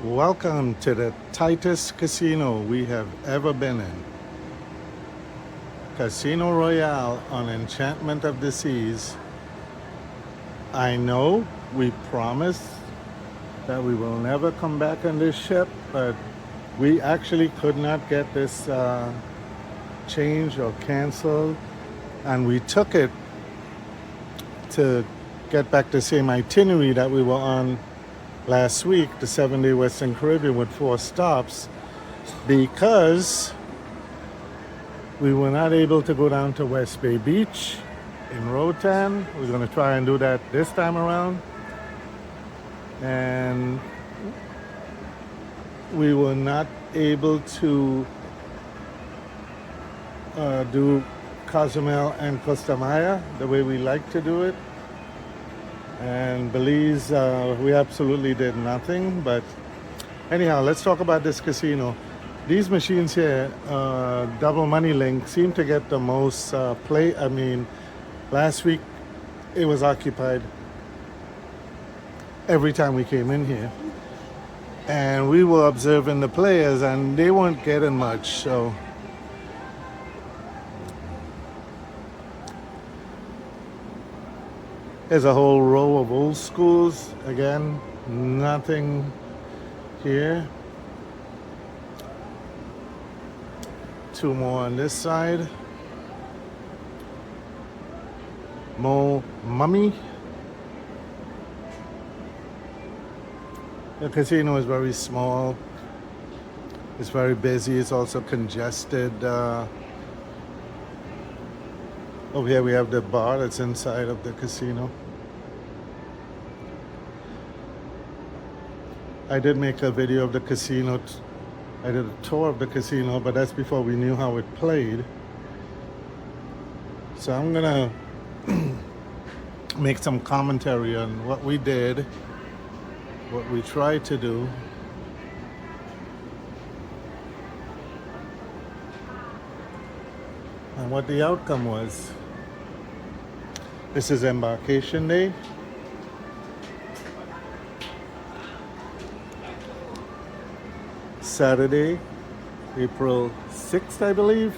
Welcome to the tightest casino we have ever been in. Casino Royale on Enchantment of the Seas. I know we promised that we will never come back on this ship, but we actually could not get this changed or canceled, and we took it to get back the same itinerary that we were on last week, the 7-day Western Caribbean with 4 stops, because we were not able to go down to West Bay Beach in Roatan. We're going to try and do that this time around. And we were not able to do Cozumel and Costa Maya the way we like to do it. And Belize, we absolutely did nothing. But anyhow, let's talk about this casino. These machines here, Double Money Link, seem to get the most play. I mean, last week it was occupied every time we came in here. And we were observing the players and they weren't getting much, so. There's a whole row of old schools. Again, nothing here. 2 more on this side. More Mummy. The casino is very small. It's very busy. It's also congested. Over here we have the bar that's inside of the casino. I did make a video of the casino. I did a tour of the casino, but that's before we knew how it played. So I'm gonna make some commentary on what we did, what we tried to do. And what the outcome was. This is embarkation day. Saturday, April 6th, I believe.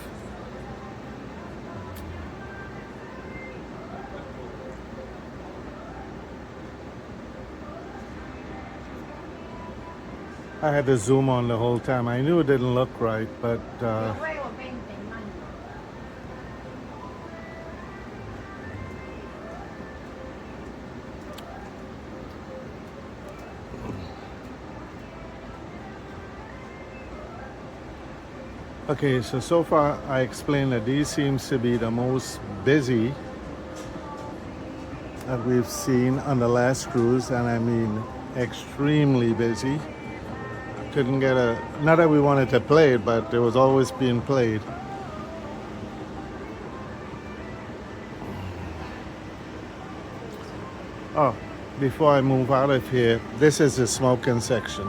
I had to zoom on the whole time. I knew it didn't look right, but okay, so far I explained that these seems to be the most busy that we've seen on the last cruise, and I mean extremely busy. Couldn't get not that we wanted to play it, but it was always being played. Oh, before I move out of here, this is the smoking section.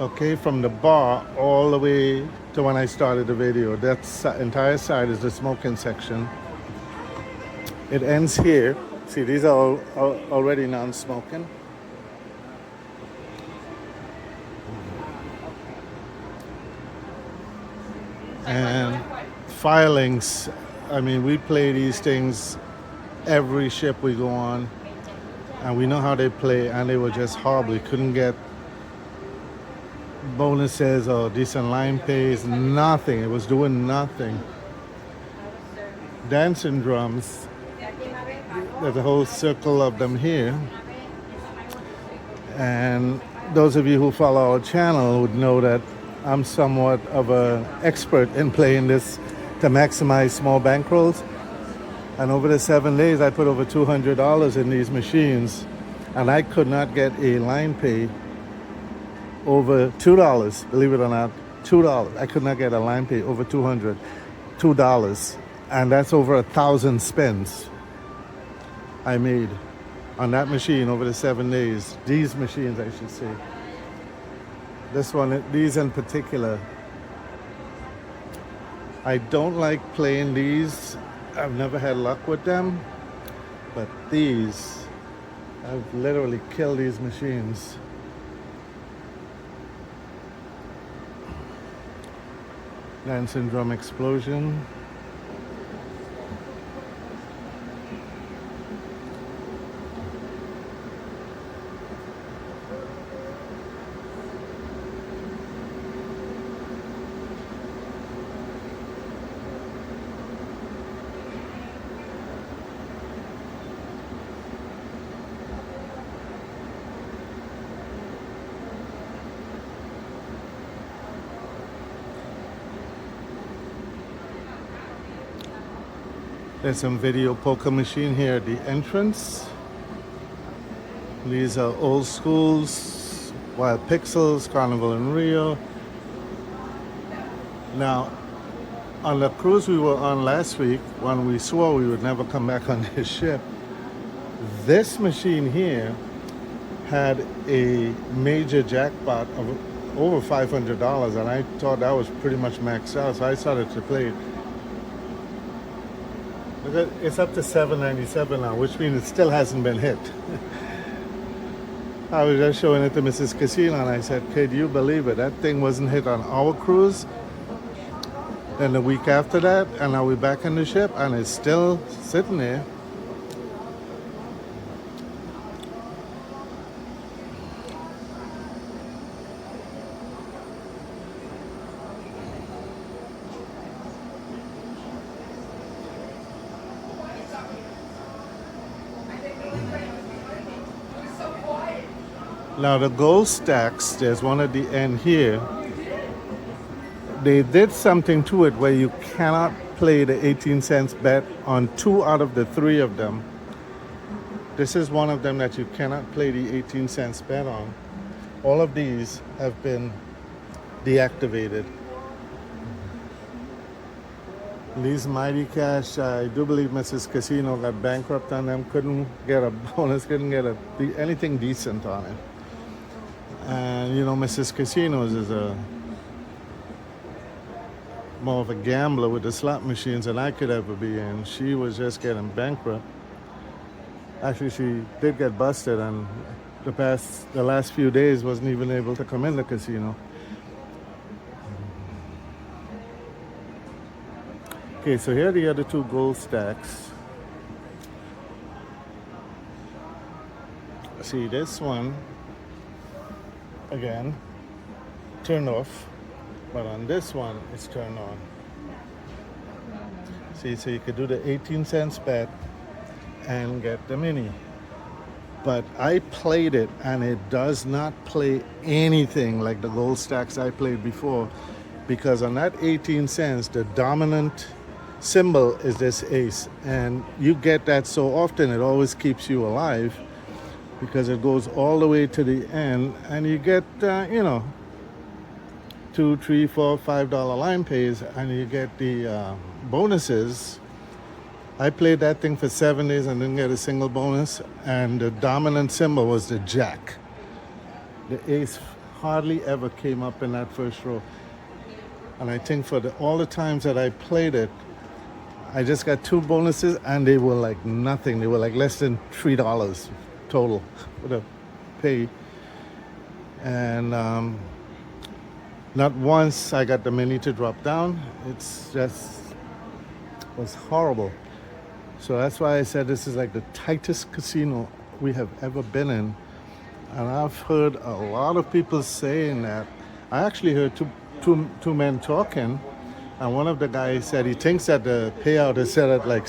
Okay, from the bar all the way to when I started the video, that entire side is the smoking section. It ends here. See, these are already non-smoking. And filings, I mean, we play these things every ship we go on, and we know how they play, and they were just horrible. We couldn't get bonuses or decent line pays, nothing. It was doing nothing. Dancing drums, there's a whole circle of them here. And those of you who follow our channel would know that I'm somewhat of an expert in playing this to maximize small bankrolls. And over the 7 days, I put over $200 in these machines, and I could not get a line pay over $2, believe it or not, $2. I could not get a line pay over $200, and that's over 1,000 spins I made on that machine over the 7 days. These machines, I should say. This one, these in particular. I don't like playing these. I've never had luck with them, but these, I've literally killed these machines. Dancing drum explosion. There's some video poker machine here at the entrance. These are old schools, Wild Pixels, Carnival in Rio. Now, on the cruise we were on last week, when we swore we would never come back on this ship, this machine here had a major jackpot of over $500, and I thought that was pretty much maxed out, so I started to play it. It's up to $797 now, which means it still hasn't been hit. I was just showing it to Mrs. Casino, and I said, "Kid, you believe it? That thing wasn't hit on our cruise." Then the week after that, and now we're back on the ship, and it's still sitting there. Now the gold stacks, there's one at the end here. They did something to it where you cannot play the 18 cents bet on 2 out of the 3 of them. This is one of them that you cannot play the 18 cents bet on. All of these have been deactivated. These Mighty Cash, I do believe Mrs. Casino got bankrupt on them, couldn't get a bonus, couldn't get anything decent on it. And you know, Mrs. Casinos is more of a gambler with the slot machines than I could ever be, and she was just getting bankrupt. Actually, she did get busted, and the last few days wasn't even able to come in the casino. Okay, so here are the other 2 gold stacks. See, this one, again, turned off, but on this one, it's turned on. See, so you could do the 18 cents bet and get the mini. But I played it, and it does not play anything like the gold stacks I played before, because on that 18 cents, the dominant symbol is this ace, and you get that so often it always keeps you alive, because it goes all the way to the end, and you get you know, $2, $3, $4, $5 line pays, and you get the bonuses. I played that thing for 7 days and didn't get a single bonus, and the dominant symbol was the jack. The ace hardly ever came up in that first row, and I think for all the times that I played it, I just got 2 bonuses, and they were like nothing. They were like less than $3 total for the pay. And not once I got the mini to drop down. It's just was horrible. So that's why I said this is like the tightest casino we have ever been in. And I've heard a lot of people saying that. I actually heard two men talking, and one of the guys said he thinks that the payout is set at like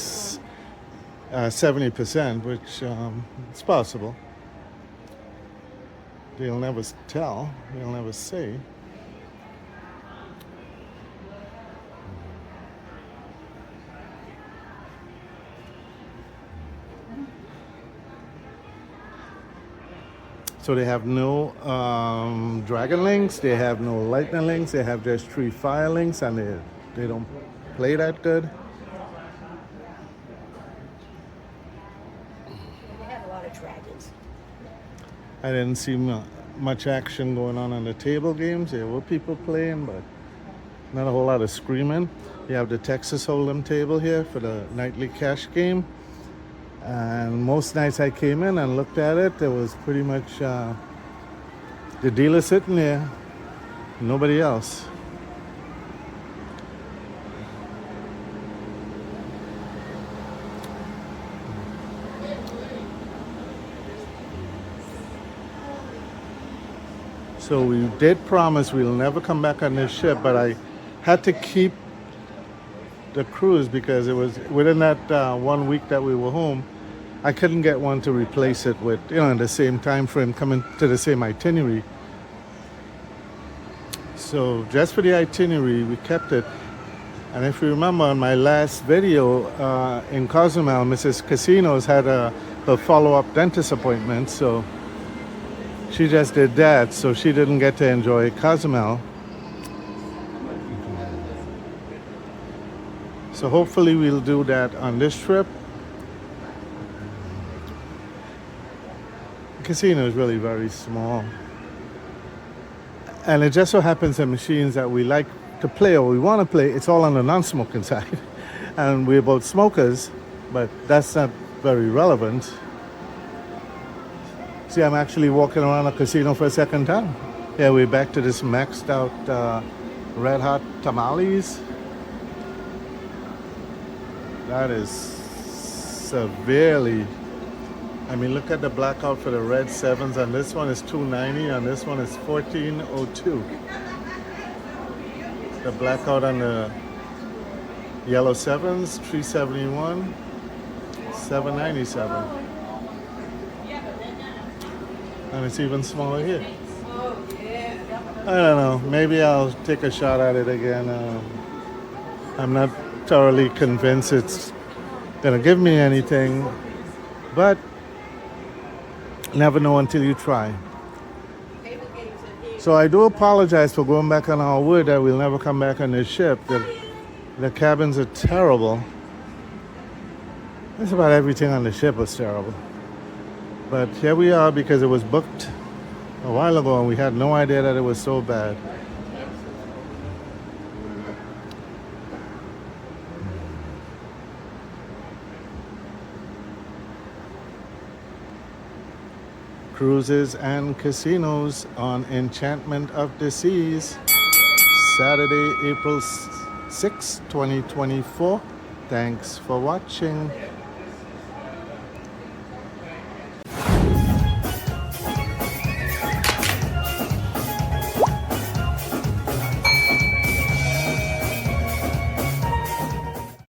70%, which it's possible. They'll never tell, they'll never say. So they have no dragon links, they have no lightning links, they have just 3 fire links, and they don't play that good. They have a lot of dragons. I didn't see much action going on the table games. There were people playing, but not a whole lot of screaming. You have the Texas Hold'em table here for the nightly cash game. And most nights I came in and looked at it, there was pretty much the dealer sitting there, nobody else. So we did promise we'll never come back on this ship, but I had to keep the cruise because it was within that 1 week that we were home. I couldn't get one to replace it with, in the same time frame, coming to the same itinerary. So just for the itinerary, we kept it. And if you remember on my last video in Cozumel, Mrs. Casinos had her follow-up dentist appointment, so she just did that, so she didn't get to enjoy Cozumel. So hopefully we'll do that on this trip. The casino is really very small. And it just so happens that machines that we like to play or we want to play, it's all on the non-smoking side. And we're both smokers, but that's not very relevant. See, I'm actually walking around a casino for a second time. Yeah, we're back to this maxed out red hot tamales. That is severely, I mean, look at the blackout for the red sevens, and this one is $2.90, and this one is $14.02. The blackout on the yellow sevens, $3.71, $7.97. And it's even smaller here. I don't know. Maybe I'll take a shot at it again. I'm not thoroughly convinced it's gonna give me anything, but never know until you try. So I do apologize for going back on our word that we'll never come back on this ship. The cabins are terrible. Just about everything on the ship was terrible. But here we are because it was booked a while ago and we had no idea that it was so bad. Cruises and casinos on Enchantment of the Seas, Saturday, April 6, 2024. Thanks for watching.